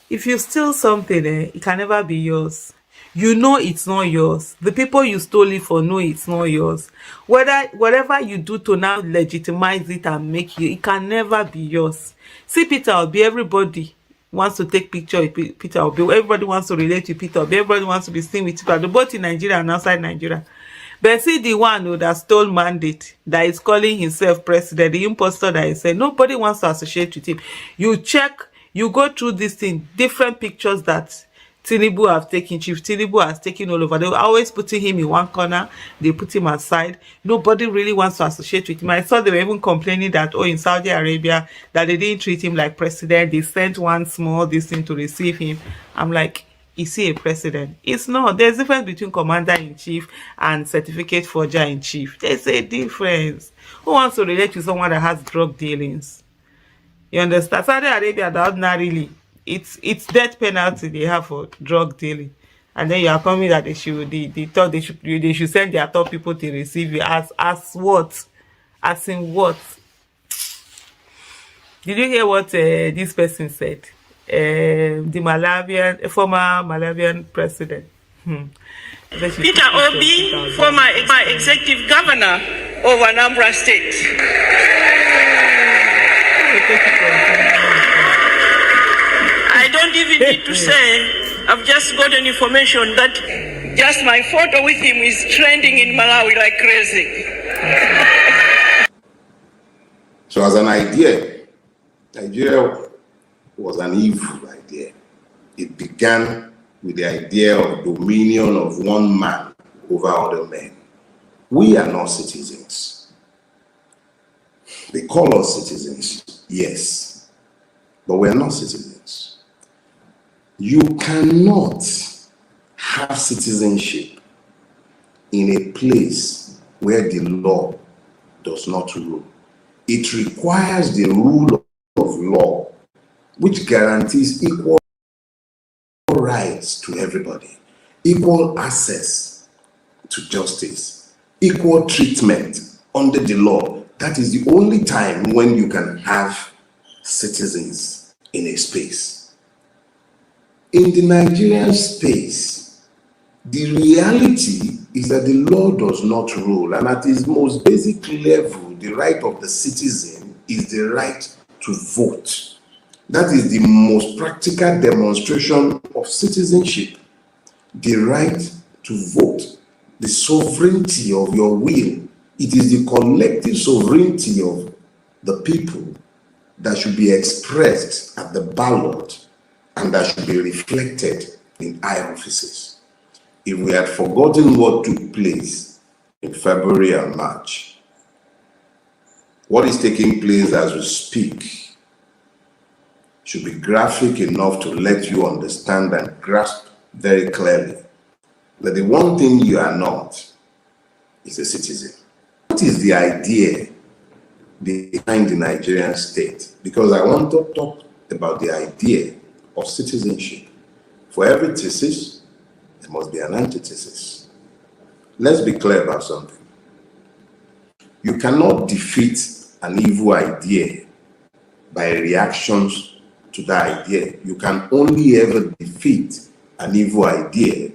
If you steal something, it can never be yours. You know it's not yours. The people you stole it for know it's not yours. Whether whatever you do to now legitimize it and make you, it can never be yours. See Peter Obi, everybody wants to take picture with Peter Obi. Everybody wants to relate to Peter Obi. Everybody wants to be seen with Peter Obi, both in Nigeria and outside Nigeria. But see the one who that stole mandate, that is calling himself president, the impostor that is saying nobody wants to associate with him. You check, you go through this thing, different pictures that Tinubu have taken, Chief Tinubu has taken all over. They were always putting him in one corner, they put him aside. Nobody really wants to associate with him. I saw they were even complaining that, oh, in Saudi Arabia, that they didn't treat him like president. They sent one small this thing to receive him. I'm like, is he a president? It's not. There's a difference between commander-in-chief and certificate forger-in-chief. There's a difference. Who wants to relate to someone that has drug dealings? You understand? Saudi Arabia, that ordinarily, it's death penalty they have for drug dealing. And then you are coming that they thought they should send their top people to receive you as what? As in what? Did you hear what this person said? The former Malawian president. Peter Obi, former executive governor of Anambra State. I don't even need to say, I've just gotten information that just my photo with him is trending in Malawi like crazy. So as an idea, Nigeria was an evil idea. It began with the idea of dominion of one man over other men. We are not citizens. They call us citizens, yes, but we are not citizens. You cannot have citizenship in a place where the law does not rule. It requires the rule of law, which guarantees equal rights to everybody, equal access to justice, equal treatment under the law. That is the only time when you can have citizens in a space. In the Nigerian space, the reality is that the law does not rule, and at its most basic level, the right of the citizen is the right to vote. That is the most practical demonstration of citizenship. The right to vote, the sovereignty of your will. It is the collective sovereignty of the people that should be expressed at the ballot and that should be reflected in high offices. If we had forgotten what took place in February and March, what is taking place as we speak should be graphic enough to let you understand and grasp very clearly that the one thing you are not is a citizen. What is the idea behind the Nigerian state? Because I want to talk about the idea of citizenship. For every thesis, there must be an antithesis. Let's be clear about something. You cannot defeat an evil idea by reactions to that idea. You can only ever defeat an evil idea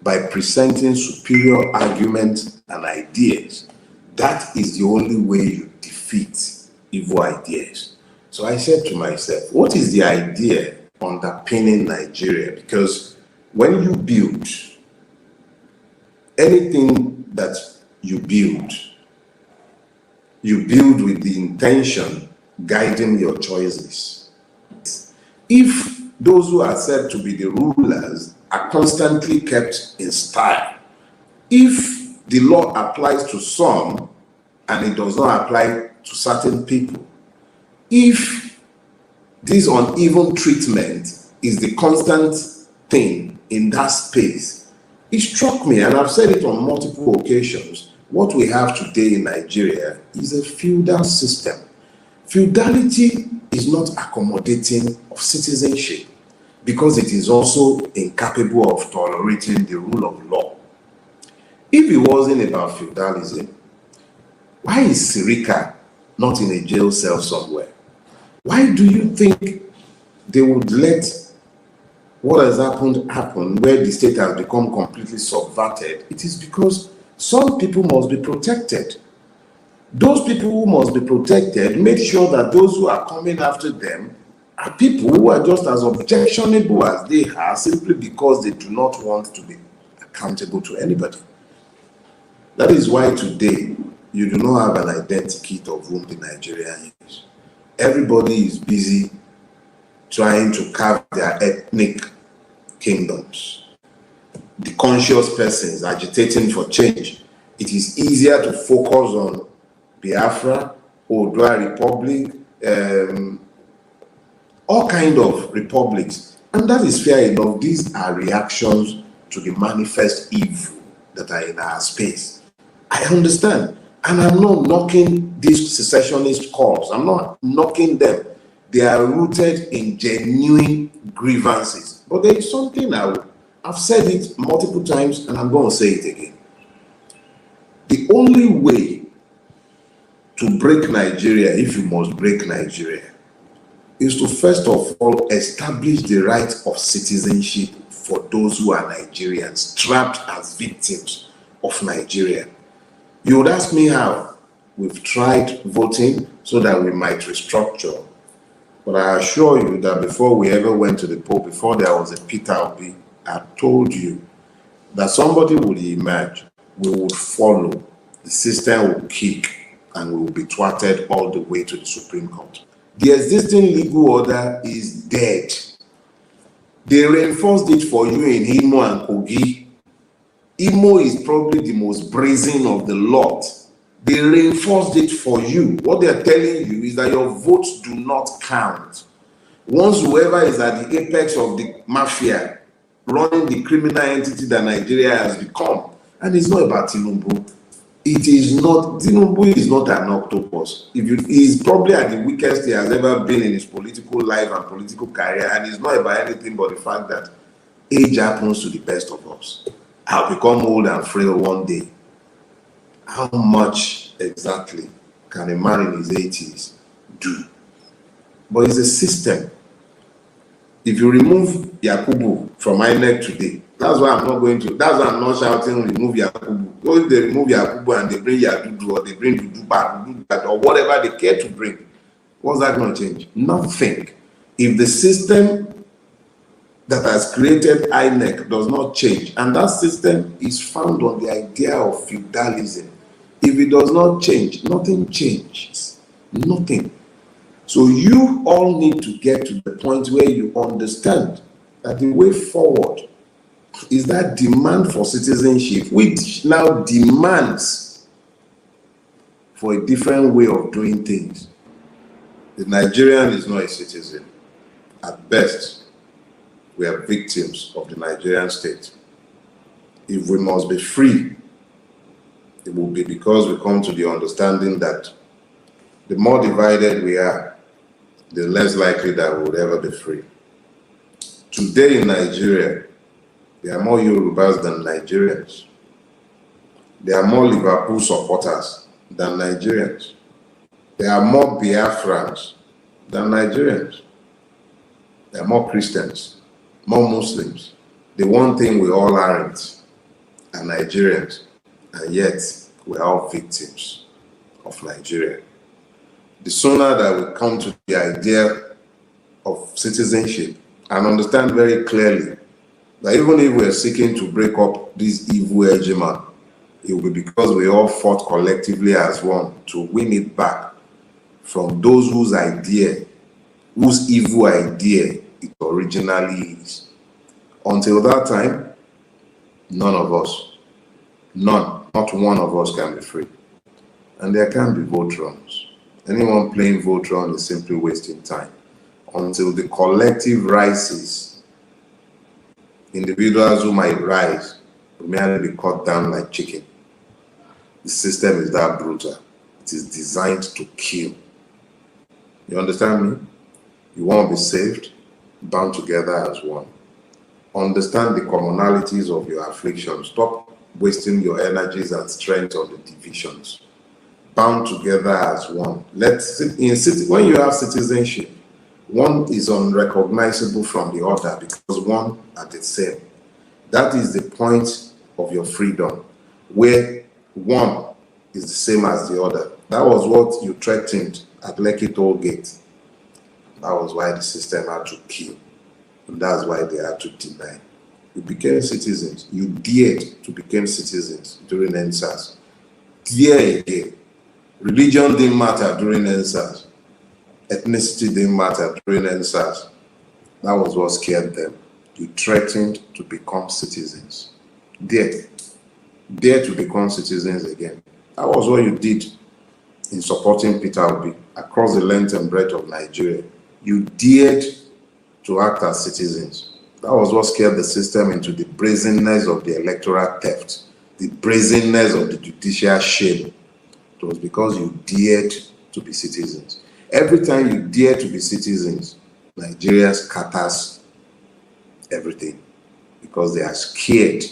by presenting superior arguments and ideas. That is the only way you defeat evil ideas. So I said to myself, what is the idea underpinning Nigeria? Because when you build anything that you build with the intention guiding your choices. If those who are said to be the rulers are constantly kept in style, if the law applies to some and it does not apply to certain people, if this uneven treatment is the constant thing in that space, it struck me, and I've said it on multiple occasions, what we have today in Nigeria is a feudal system. Feudality is not accommodating of citizenship because it is also incapable of tolerating the rule of law. If it wasn't about feudalism, why is Sirika not in a jail cell somewhere? Why do you think they would let what has happened where the state has become completely subverted, it is because some people must be protected. Those people who must be protected, make sure that those who are coming after them are people who are just as objectionable as they are, simply because they do not want to be accountable to anybody. That is why today you do not have an identikit of whom the Nigerian is. Everybody is busy trying to carve their ethnic kingdoms. The conscious persons agitating for change. It is easier to focus on Biafra, Oodua Republic, all kind of republics. And that is fair enough. These are reactions to the manifest evil that are in our space. I understand. And I'm not knocking these secessionist calls. I'm not knocking them. They are rooted in genuine grievances. But there is something I've said it multiple times, and I'm going to say it again. The only way to break Nigeria, if you must break Nigeria, is to first of all establish the right of citizenship for those who are Nigerians, trapped as victims of Nigeria. You would ask me how. We've tried voting so that we might restructure. But I assure you that before we ever went to the poll, before there was a Peter Obi, I told you that somebody would emerge, we would follow, the system will kick, and we will be thwarted all the way to the Supreme Court. The existing legal order is dead. They reinforced it for you in Imo and Kogi. Imo is probably the most brazen of the lot. They reinforced it for you. What they are telling you is that your votes do not count. Once whoever is at the apex of the mafia, running the criminal entity that Nigeria has become, and it's not about Tinubu. It is not, Tinubu is not an octopus. He's probably at the weakest he has ever been in his political life and political career, and it's not about anything but the fact that age happens to the best of us. I'll become old and frail one day. How much exactly can a man in his 80s do? But it's a system. If you remove Yakubu from INEC today, that's why I'm not shouting remove Yakubu. If they remove Yakubu and they bring Yadudu or they bring Dudu or whatever they care to bring, what's that going to change? Nothing. If the system that has created INEC does not change, and that system is found on the idea of feudalism, if it does not change, nothing changes. Nothing. So you all need to get to the point where you understand that the way forward is that demand for citizenship, which now demands for a different way of doing things. The Nigerian is not a citizen. At best, we are victims of the Nigerian state. If we must be free, it will be because we come to the understanding that the more divided we are, the less likely that we would ever be free. Today in Nigeria, there are more Yorubas than Nigerians. There are more Liverpool supporters than Nigerians. There are more Biafrans than Nigerians. There are more Christians, more Muslims. The one thing we all aren't are Nigerians, and yet we're all victims of Nigeria. The sooner that we come to the idea of citizenship and understand very clearly that even if we're seeking to break up this evil hegemony, it will be because we all fought collectively as one to win it back from those whose evil idea it originally is. Until that time, none of us, not one of us can be free. And there can be Votrons. Anyone playing Votron is simply wasting time. Until the collective rises, individuals who might rise will merely be cut down like chicken. The system is that brutal. It is designed to kill. You understand me? You want to be saved? Bound together as one. Understand the commonalities of your affliction. Stop wasting your energies and strength on the divisions. Bound together as one. When you have citizenship, One is unrecognizable from the other because one are the same. That is the point of your freedom, where one is the same as the other. That was what you threatened at Lekki Toll Gate. That was why the system had to kill. And that's why they had to deny. You became citizens. You dared to become citizens during NSAS. Dare again. Religion didn't matter during NSAS. Ethnicity didn't matter during NSAS. That was what scared them. You threatened to become citizens. Dare to become citizens again. That was what you did in supporting Peter Obi across the length and breadth of Nigeria. You dared to act as citizens. That was what scared the system into the brazenness of the electoral theft, the brazenness of the judicial shame. It was because you dared to be citizens. Every time you dare to be citizens, Nigeria scatters everything because they are scared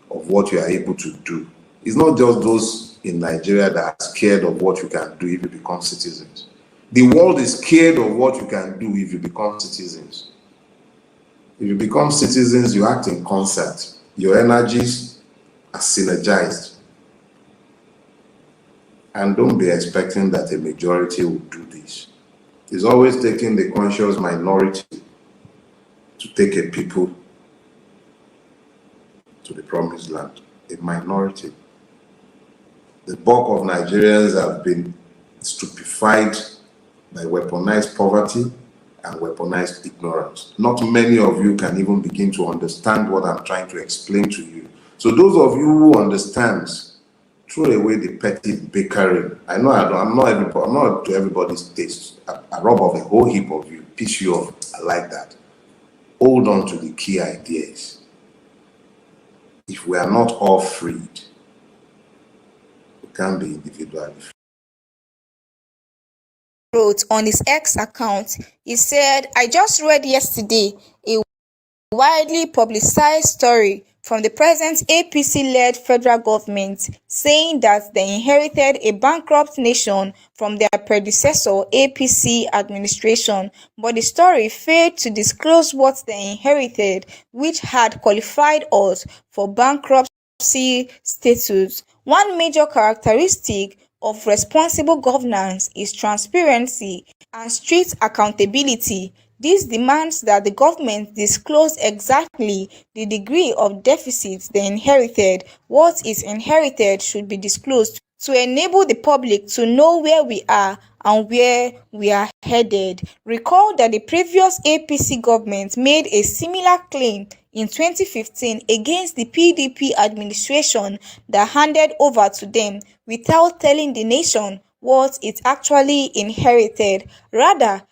of what you are able to do. It's not just those in Nigeria that are scared of what you can do if you become citizens. The world is scared of what you can do if you become citizens. If you become citizens, you act in concert. Your energies are synergized. And don't be expecting that a majority will do this. It's always taking the conscious minority to take a people to the promised land. A minority. The bulk of Nigerians have been stupefied by weaponized poverty and weaponized ignorance. Not many of you can even begin to understand what I'm trying to explain to you. So those of you who understand, throw away the petty bickering. I know I'm not to everybody's taste. I rub off a whole heap of you, piss you off. I like that. Hold on to the key ideas. If we are not all freed, we can't be individually free. Wrote on his X account, he said, "I just read yesterday a widely publicized story from the present APC-led federal government saying that they inherited a bankrupt nation from their predecessor APC administration, but the story failed to disclose what they inherited, which had qualified us for bankruptcy status. One major characteristic of responsible governance is transparency and strict accountability. This demands that the government disclose exactly the degree of deficit they inherited. What is inherited should be disclosed to enable the public to know where we are and where we are headed." Recall that the previous APC government made a similar claim in 2015 against the PDP administration that handed over to them without telling the nation what it actually inherited. Rather,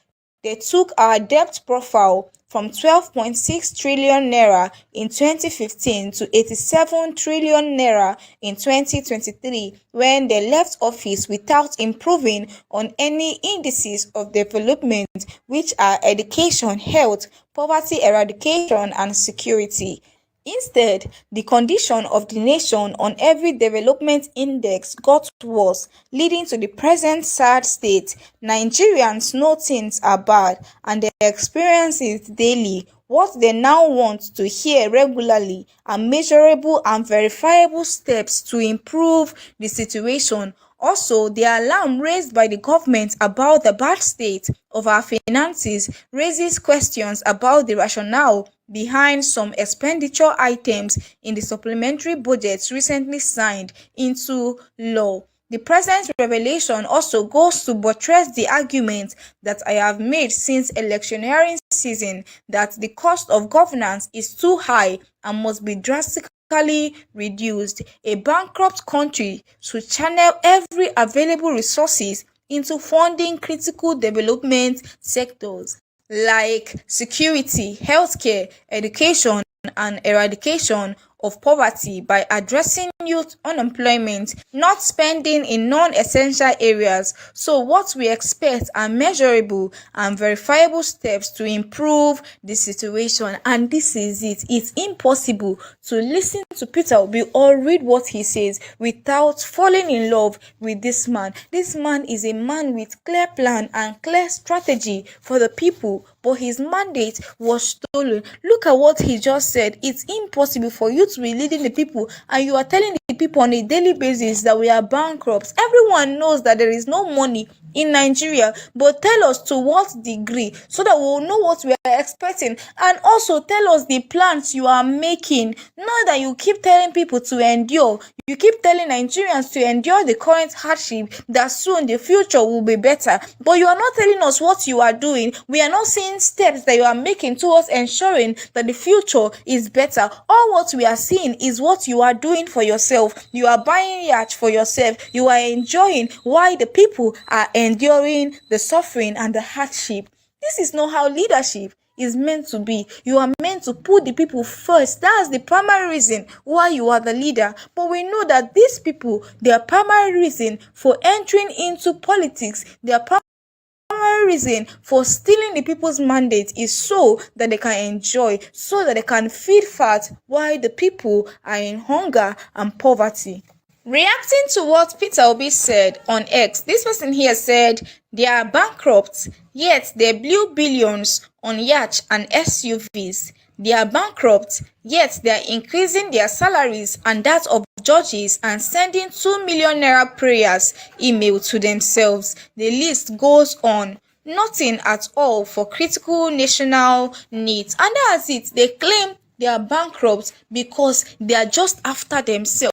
they took our debt profile from 12.6 trillion naira in 2015 to 87 trillion naira in 2023 when they left office without improving on any indices of development, which are education, health, poverty eradication, and security. Instead, the condition of the nation on every development index got worse, leading to the present sad state. Nigerians know things are bad and they experience it daily. What they now want to hear regularly are measurable and verifiable steps to improve the situation. Also, the alarm raised by the government about the bad state of our finances raises questions about the rationale behind some expenditure items in the supplementary budgets recently signed into law. The present revelation also goes to buttress the argument that I have made since electioneering season that the cost of governance is too high and must be drastically reduced. A bankrupt country should channel every available resources into funding critical development sectors like security, healthcare, education, and eradication of poverty by addressing youth unemployment, not spending in non-essential areas. So what we expect are measurable and verifiable steps to improve the situation. And this is it. It's impossible to listen to Peter Obi or read what he says without falling in love with this man. This man is a man with clear plan and clear strategy for the people, but his mandate was stolen. Look at what he just said. It's impossible for you to be leading the people and you are telling the people on a daily basis that we are bankrupt. Everyone knows that there is no money in Nigeria, but tell us to what degree so that we'll know what we are expecting, and also tell us the plans you are making. Not that you keep telling people to endure, you keep telling Nigerians to endure the current hardship, that soon the future will be better, but you are not telling us what you are doing. We are not seeing steps that you are making towards ensuring that the future is better. All what we are seeing is what you are doing for yourself. You are buying yacht for yourself, you are enjoying, while the people are enduring the suffering and the hardship. This is not how leadership is meant to be. You are meant to put the people first. That's the primary reason why you are the leader. But we know that these people, their primary reason for entering into politics, their primary reason for stealing the people's mandate is so that they can enjoy, so that they can feed fat while the people are in hunger and poverty. Reacting to what Peter Obi said on X, this person here said they are bankrupt, yet they blew billions on yachts and SUVs. They are bankrupt, yet they are increasing their salaries and that of judges and sending 2 million naira prayers email to themselves. The list goes on. Nothing at all for critical national needs. And that's it. They claim they are bankrupt because they are just after themselves.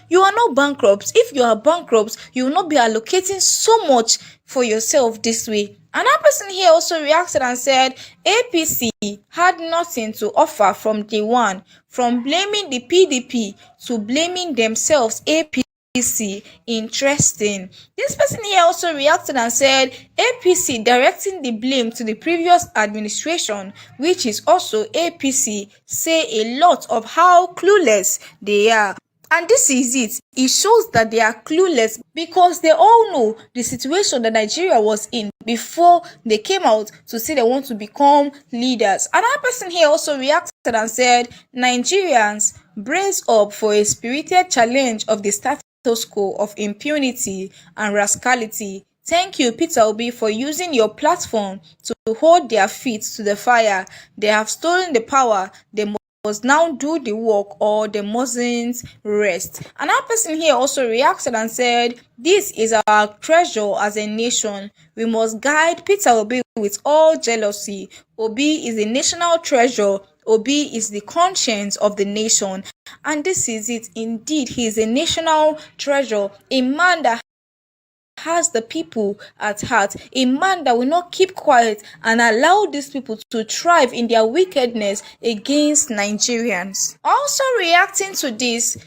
You are not bankrupt. If you are bankrupt, you will not be allocating so much for yourself this way. Another person here also reacted and said APC had nothing to offer from day one, from blaming the PDP to blaming themselves. APC, interesting. This person here also reacted and said APC directing the blame to the previous administration, which is also APC, say a lot of how clueless they are. And this is it. It shows that they are clueless because they all know the situation that Nigeria was in before they came out to say they want to become leaders. Another person here also reacted and said, Nigerians, brace up for a spirited challenge of the status quo of impunity and rascality. Thank you, Peter Obi, for using your platform to hold their feet to the fire. They have stolen the power. They must now do the work or they mustn't rest. Another person here also reacted and said, this is our treasure as a nation. We must guide Peter Obi with all jealousy. Obi is a national treasure. Obi is the conscience of the nation. And this is it. Indeed, he is a national treasure, a man that has the people at heart, a man that will not keep quiet and allow these people to thrive in their wickedness against Nigerians. Also reacting to this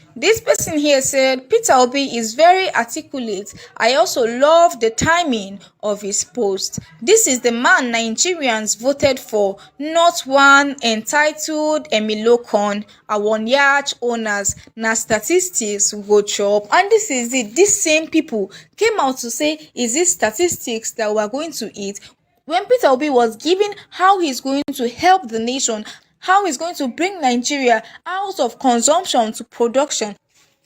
person here said Peter Obi is very articulate. I also love the timing of his post. This is the man Nigerians voted for, not one entitled Emilokon, Awonyach owners, na statistics go chop. And this is it. These same people came out to say, is it statistics that we are going to eat? When Peter Obi was giving how he's going to help the nation, how he's going to bring Nigeria out of consumption to production,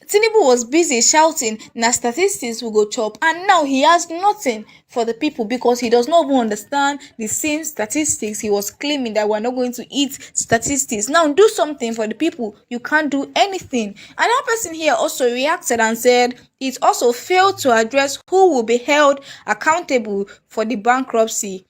Tinubu was busy shouting, na statistics will go chop, and now he has nothing for the people because he does not even understand the same statistics he was claiming that we're not going to eat statistics. Now do something for the people. You can't do anything. Another person here also reacted and said it also failed to address who will be held accountable for the bankruptcy.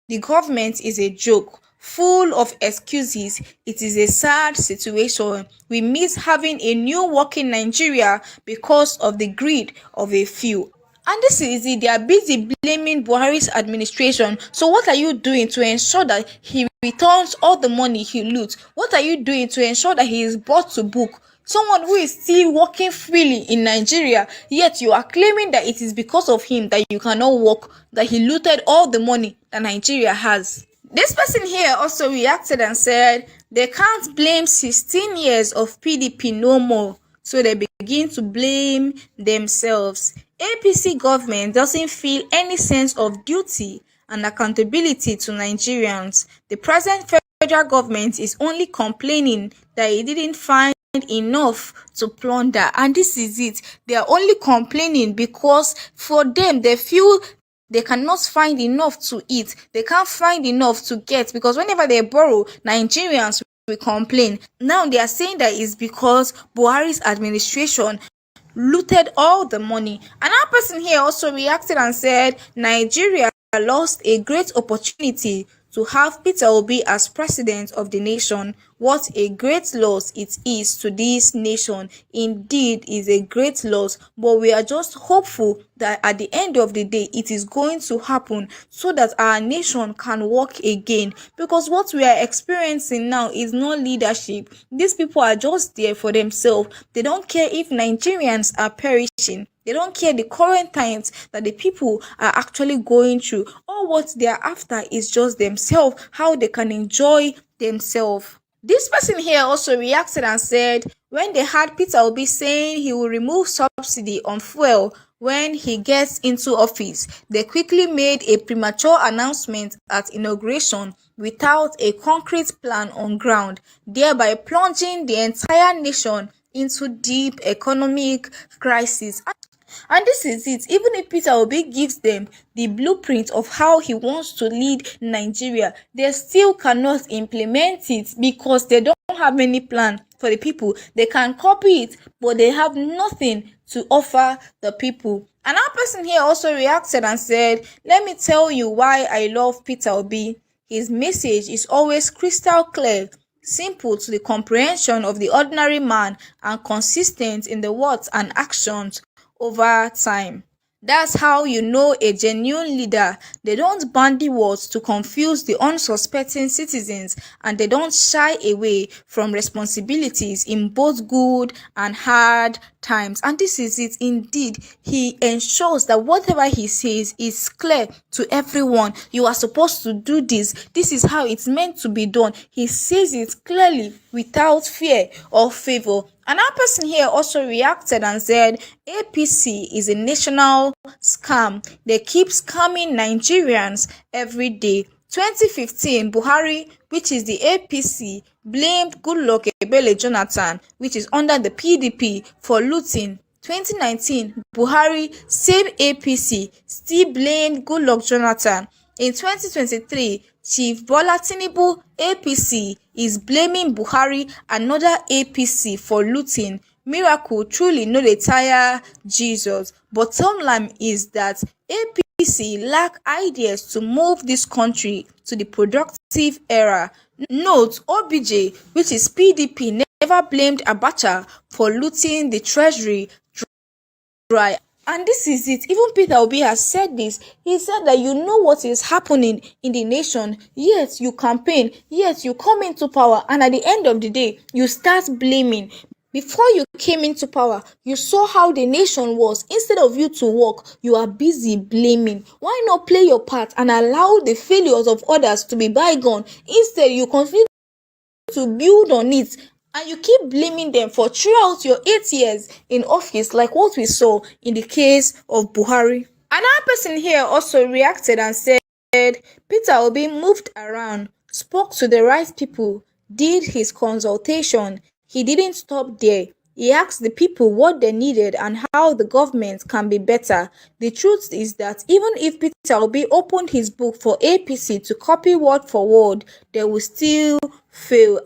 The government is a joke, full of excuses. It is a sad situation. We miss having a new working Nigeria because of the greed of a few. And this is it. They are busy blaming Buhari's administration. So what are you doing to ensure that he returns all the money he loots? What are you doing to ensure that he is brought to book? Someone who is still working freely in Nigeria, yet you are claiming that it is because of him that you cannot work, that he looted all the money that Nigeria has. This person here also reacted and said they can't blame 16 years of PDP no more, so they begin to blame themselves. APC government doesn't feel any sense of duty and accountability to Nigerians. The present federal government is only complaining that it didn't find enough to plunder, and this is it. They are only complaining because for them they feel they cannot find enough to eat, they can't find enough to get, because whenever they borrow, Nigerians will complain. Now they are saying that it's because Buhari's administration looted all the money. Another person here also reacted and said Nigeria lost a great opportunity to have Peter Obi as president of the nation. What a great loss it is to this nation. Indeed, is a great loss, but we are just hopeful that at the end of the day it is going to happen so that our nation can walk again, because what we are experiencing now is not leadership. These people are just there for themselves. They don't care if Nigerians are perishing. They don't care the current times that the people are actually going through. All what they are after is just themselves, how they can enjoy themselves. This person here also reacted and said when they had Peter Obi saying he will remove subsidy on fuel when he gets into office, they quickly made a premature announcement at inauguration without a concrete plan on ground, thereby plunging the entire nation into deep economic crisis. And this is it. Even if Peter Obi gives them the blueprint of how he wants to lead Nigeria, they still cannot implement it because they don't have any plan for the people. They can copy it, but they have nothing to offer the people. Another person here also reacted and said, let me tell you why I love Peter Obi. His message is always crystal clear, simple to the comprehension of the ordinary man, and consistent in the words and actions over time. That's how you know a genuine leader. They don't bandy words to confuse the unsuspecting citizens, and they don't shy away from responsibilities in both good and hard times. And this is it indeed. He ensures that whatever he says is clear to everyone. You are supposed to do this. This is how it's meant to be done. He says it clearly without fear or favor. Another person here also reacted and said APC is a national scam. They keep scamming Nigerians every day. 2015, Buhari, which is the APC, blamed Goodluck Ebele Jonathan, which is under the PDP, for looting. 2019, Buhari, same APC, still blamed Goodluck Jonathan. In 2023, Chief Bola Tinubu, APC, is blaming Buhari, another APC, for looting. Miracle truly no dey tire Jesus. Bottom line is that APC lack ideas to move this country to the productive era. Note, OBJ, which is PDP, never blamed Abacha for looting the treasury dry. And this is it. Even Peter Obi has said this. He said that you know what is happening in the nation, yet you campaign, yet you come into power, and at the end of the day, you start blaming. Before you came into power, you saw how the nation was. Instead of you to work, you are busy blaming. Why not play your part and allow the failures of others to be bygone? Instead, you continue to build on it, and you keep blaming them for throughout your 8 years in office, like what we saw in the case of Buhari. Another person here also reacted and said Peter Obi moved around, spoke to the right people, did his consultation. He didn't stop there. He asked the people what they needed and how the government can be better. The truth is that even if Peter Obi opened his book for APC to copy word for word, they will still fail.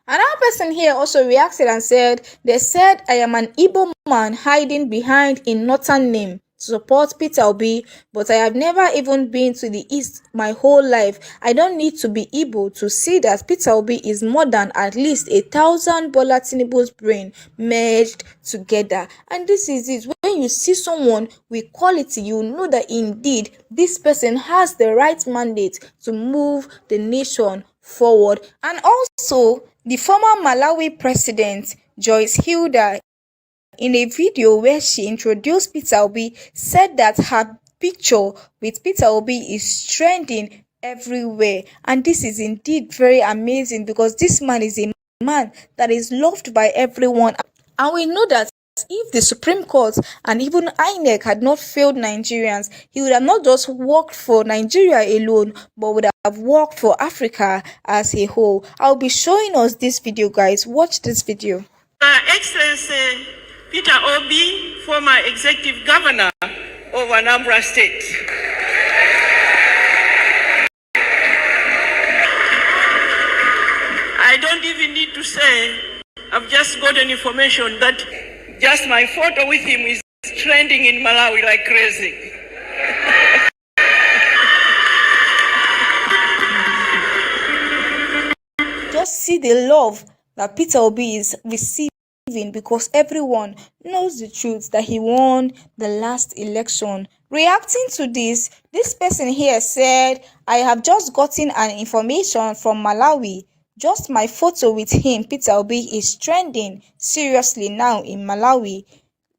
Another person here also reacted and said, they said I am an Igbo man hiding behind a northern name to support Peter Obi, but I have never even been to the east my whole life. I don't need to be Igbo to see that Peter Obi is more than at least 1,000 Bola Tinubu's brain merged together. And this is it. When you see someone with quality, you know that indeed this person has the right mandate to move the nation forward. And also, the former Malawi president, Joyce Hilda, in a video where she introduced Peter Obi, said that her picture with Peter Obi is trending everywhere. And this is indeed very amazing because this man is a man that is loved by everyone. And we know that if the Supreme Court and even INEC had not failed Nigerians, he would have not just worked for Nigeria alone, but would have worked for Africa as a whole. I'll be showing us this video, guys. Watch this video. Excellency Peter Obi, former executive governor of Anambra State. I don't even need to say, I've just gotten information that just my photo with him is trending in Malawi like crazy. Just see the love that Peter Obi is receiving because everyone knows the truth that he won the last election. Reacting to this person here said, I have just gotten an information from Malawi. Just my photo with him, Peter Obi, is trending seriously now in Malawi.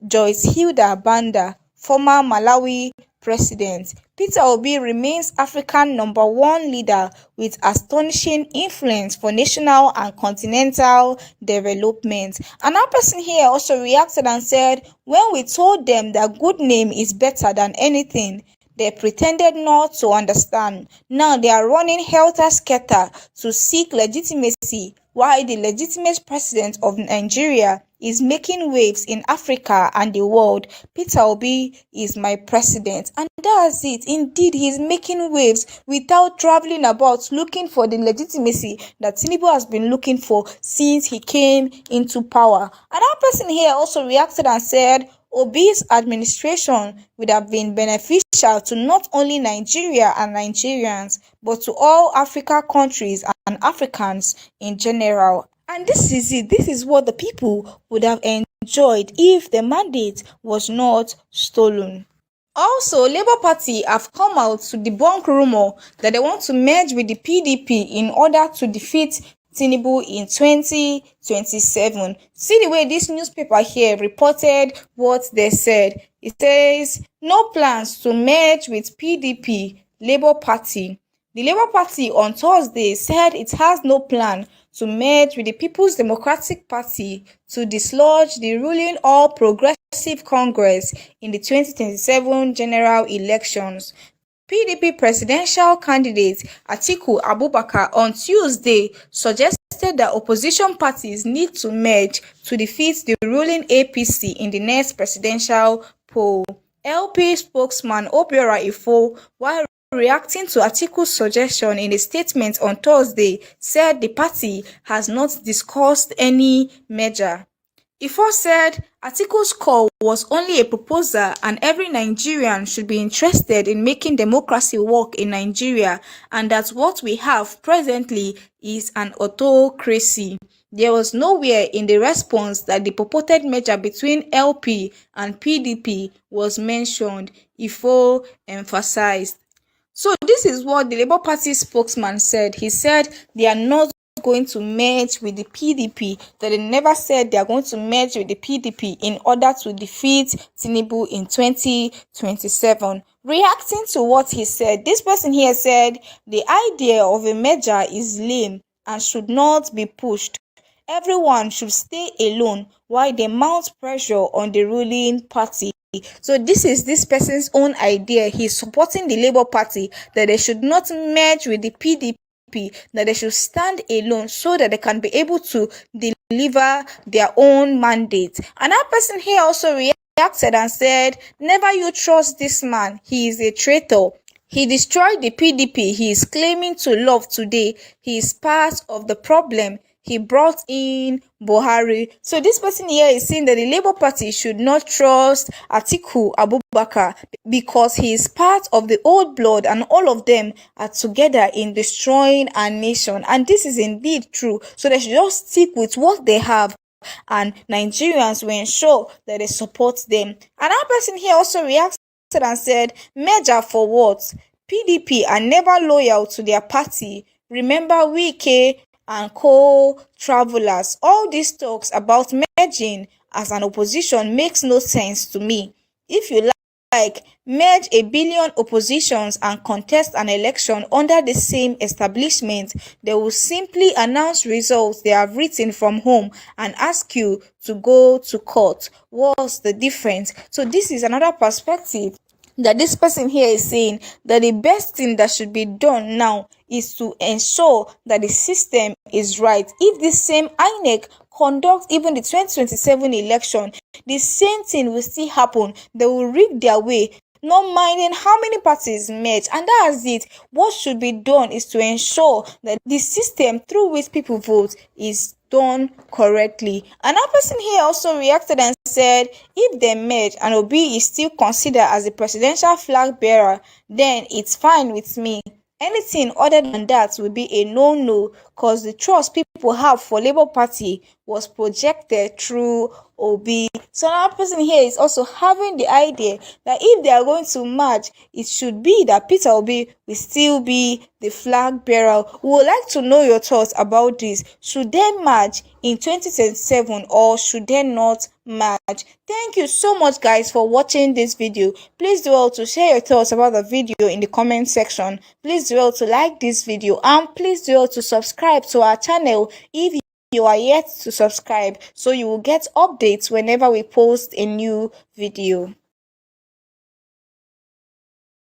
Joyce Hilda Banda, former Malawi president. Peter Obi remains African #1 leader with astonishing influence for national and continental development. Another person here also reacted and said, when we told them that good name is better than anything, they pretended not to understand. Now they are running helter-skelter to seek legitimacy, while the legitimate president of Nigeria is making waves in Africa and the world. Peter Obi is my president, and that's it. Indeed, he is making waves without traveling about looking for the legitimacy that Tinubu has been looking for since he came into power. Another person here also reacted and said, Obi's administration would have been beneficial to not only Nigeria and Nigerians, but to all Africa countries and Africans in general. And this is it. This is what the people would have enjoyed if the mandate was not stolen. Also, Labour Party have come out to debunk rumor that they want to merge with the PDP in order to defeat Tinubu in 2027. See the way this newspaper here reported what they said. It says, no plans to merge with PDP, Labour Party. The Labour Party on Thursday said it has no plan to merge with the People's Democratic Party to dislodge the ruling All Progressive Congress in the 2027 general elections. PDP presidential candidate Atiku Abubakar on Tuesday suggested that opposition parties need to merge to defeat the ruling APC in the next presidential poll. LP spokesman Obiora Ifo, while reacting to Atiku's suggestion in a statement on Thursday, said the party has not discussed any merger. Ifo said Atiku's call was only a proposal and every Nigerian should be interested in making democracy work in Nigeria, and that what we have presently is an autocracy. There was nowhere in the response that the purported merger between LP and PDP was mentioned, Ifo emphasized. So this is what the Labour Party spokesman said. He said they are not going to merge with the PDP, that they never said they are going to merge with the PDP in order to defeat Tinubu in 2027. Reacting to what he said, this person here said the idea of a merger is lame and should not be pushed. Everyone should stay alone while they mount pressure on the ruling party. So this is this person's own idea. He's supporting the Labour Party that they should not merge with the PDP, that they should stand alone so that they can be able to deliver their own mandate. Another person here also reacted and said, never you trust this man. He is a traitor. He destroyed the PDP he is claiming to love today. He is part of the problem. He brought in Buhari. So this person here is saying that the Labour Party should not trust Atiku Abubakar because he is part of the old blood and all of them are together in destroying our nation. And this is indeed true. So they should just stick with what they have, and Nigerians will ensure that they support them. Another person here also reacted and said, merger for what? PDP are never loyal to their party. Remember Wike and co-travelers. All these talks about merging as an opposition makes no sense to me. If you like, merge a billion oppositions and contest an election under the same establishment, they will simply announce results they have written from home and ask you to go to court. What's the difference? So this is another perspective that this person here is saying, that the best thing that should be done now is to ensure that the system is right. If this same INEC conducts even the 2027 election, the same thing will still happen. They will rig their way, not minding how many parties met, and that's it. What should be done is to ensure that the system through which people vote is done correctly. Another person here also reacted and said, if they merge and Obi is still considered as a presidential flag bearer, then it's fine with me. Anything other than that would be a no-no, because the trust people have for Labour Party was projected through Obi. So another person here is also having the idea that if they are going to merge, it should be that Peter Obi will still be the flag bearer. We would like to know your thoughts about this. Should they merge in 2027 or should they not merge? Thank you so much guys for watching this video. Please do well to share your thoughts about the video in the comment section. Please do well to like this video, and please do well to subscribe to our channel if you are yet to subscribe, so you will get updates whenever we post a new video.